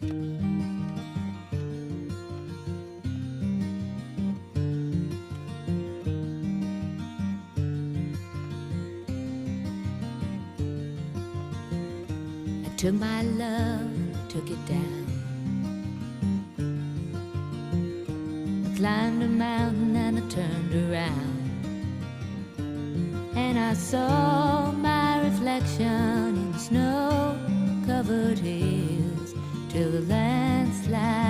I took my love, took it down. I climbed a mountain and I turned around, and I saw my reflection in snow-covered hills till the landslide